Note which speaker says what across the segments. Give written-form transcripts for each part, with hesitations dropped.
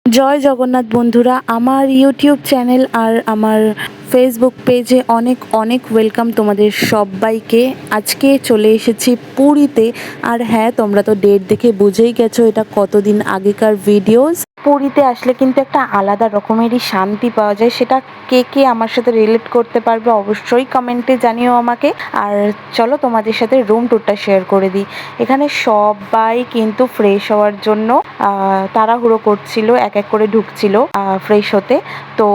Speaker 1: জয় জগন্নাথ বন্ধুরা, আমার YouTube channel আর আমার ফেসবুক পেজে অনেক অনেক ওয়েলকাম তোমাদের সবাইকে। আজকে চলে এসেছি পুরীতে। আর হ্যাঁ, তোমরা তো ডেট দেখে বুঝেই গেছো এটা কতদিন আগেকার ভিডিওস। পুরীতে আসলে কিন্তু একটা আলাদা রকমেরই শান্তি পাওয়া যায়। সেটা কে কে আমার সাথে রিলেট করতে পারবে অবশ্যই কমেন্টে জানিও আমাকে। আর চলো তোমাদের সাথে রুম ট্যুরটা শেয়ার করে দিই। এখানে সবাই কিন্তু ফ্রেশ হওয়ার জন্য তাড়াহুড়ো করছিল, এক এক করে ঢুকছিল ফ্রেশ হতে। তো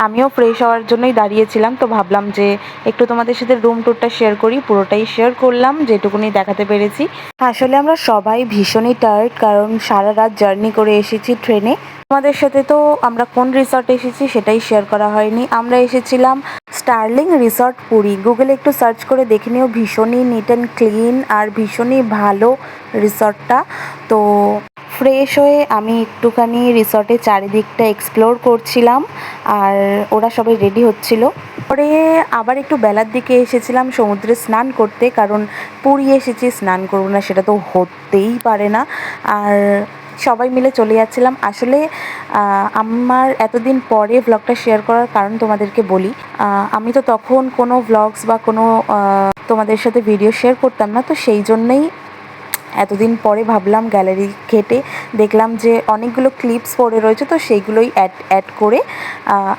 Speaker 1: আমিও ফ্রেশ হওয়ার জন্যই দাঁড়িয়েছিলাম, তো ভাবলাম যে একটু তোমাদের সাথে রুম ট্যুরটা শেয়ার করি। পুরোটাই শেয়ার করলাম যেটুকুনি দেখাতে পেরেছি। আসলে আমরা সবাই ভীষণই টায়ার্ড, কারণ সারা রাত জার্নি করে এসেছি ট্রেনে। তোমাদের সাথে তো আমরা কোন রিসর্টে এসেছি সেটাই শেয়ার করা হয়নি। আমরা এসেছিলাম স্টার্লিং রিসর্ট পুরী। গুগলে একটু সার্চ করে দেখে নিও, ভীষণই নিট অ্যান্ড ক্লিন আর ভীষণই ভালো রিসর্টটা। তো ফ্রেশ হয়ে আমি একটুখানি রিসর্টের চারিদিকটা এক্সপ্লোর করছিলাম, আর ওরা সবাই রেডি হচ্ছিল। পরে আবার একটু বেলার দিকে এসেছিলাম সমুদ্রে স্নান করতে, কারণ পুরী এসেছি স্নান করবো না সেটা তো হতেই পারে না। আর সবাই মিলে চলে যাচ্ছিলাম। আসলে আমার এতদিন পরে ব্লগটা শেয়ার করার কারণ তোমাদেরকে বলি। আমি তো তখন কোনো ব্লগস বা কোনো তোমাদের সাথে ভিডিও শেয়ার করতাম না, তো সেই জন্যেই এতদিন পরে ভাবলাম গ্যালারি ঘেটে দেখলাম যে অনেকগুলো ক্লিপস পড়ে রয়েছে, তো সেইগুলোই অ্যাড করে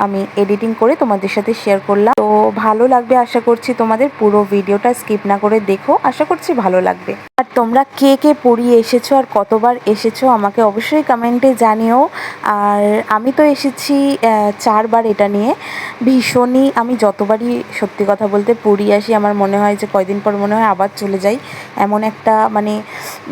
Speaker 1: আমি এডিটিং করে তোমাদের সাথে শেয়ার করলাম। তো ভালো লাগবে আশা করছি, তোমাদের পুরো ভিডিওটা স্কিপ না করে দেখো, আশা করছি ভালো লাগবে। আর তোমরা কে কে পুরী এসেছো আর কতবার এসেছো আমাকে অবশ্যই কমেন্টে জানিও। আর আমি তো এসেছি 4বার। এটা নিয়ে ভীষণই, আমি যতবারই সত্যি কথা বলতে পুরী আসি আমার মনে হয় যে কয়দিন পর মনে হয় আবার চলে যাই। এমন একটা মানে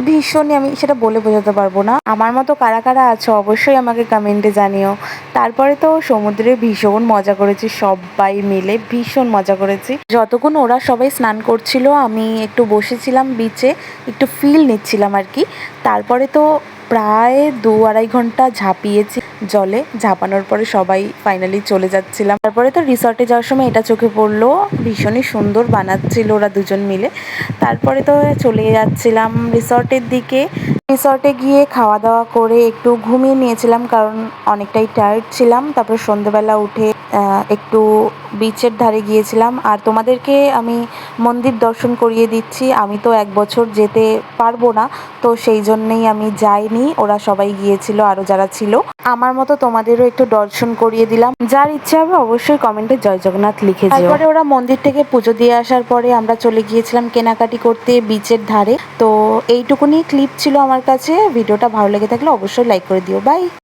Speaker 1: ভীষণই, আমি সেটা বলে বোঝাতে পারবো না। আমার মতো কারা কারা আছো অবশ্যই আমাকে কমেন্টে জানিও। তারপরে তো সমুদ্রে ভীষণ মজা করেছি, সবাই মিলে ভীষণ মজা করেছি। যতক্ষণ ওরা সবাই স্নান করছিল আমি একটু বসেছিলাম বিচে, একটু ফিল নিচ্ছিলাম আর কি। তারপরে তো প্রায় 2-2.5 ঘন্টা ঝাঁপিয়েছি জলে। ঝাঁপানোর পরে সবাই ফাইনালি চলে যাচ্ছিলাম। তারপরে তো রিসর্টে যাওয়ার সময় এটা চোখে পড়লো, ভীষণই সুন্দর বানাচ্ছিল ওরা দুজন মিলে। তারপরে তো চলে যাচ্ছিলাম রিসর্টের দিকে। রিসর্টে গিয়ে খাওয়া দাওয়া করে একটু ঘুমিয়ে নিয়েছিলাম, কারণ অনেকটাই টায়ার্ড ছিলাম। তারপর সন্ধ্যেবেলা উঠে একটু বিচের ধারে গিয়েছিলাম। আর তোমাদেরকে আমি মন্দির দর্শন করিয়ে দিচ্ছি। আমি তো 1 বছর যেতে পারবো না, তো সেই জন্যেই আমি যাইনি, ওরা সবাই গিয়েছিল আরও যারা ছিল। আমার মতো তোমাদেরও একটু দর্শন করিয়ে দিলাম। যার ইচ্ছা হবে অবশ্যই কমেন্টে জয় জগন্নাথ লিখে দিও। তারপরে ওরা মন্দির থেকে পুজো দিয়ে আসার পরে আমরা চলে গিয়েছিলাম কেনাকাটি করতে বিচের ধারে। তো এইটুকুনি ক্লিপ ছিল আমার কাছে। ভিডিওটা ভালো লেগে থাকলে অবশ্যই লাইক করে দিও। বাই।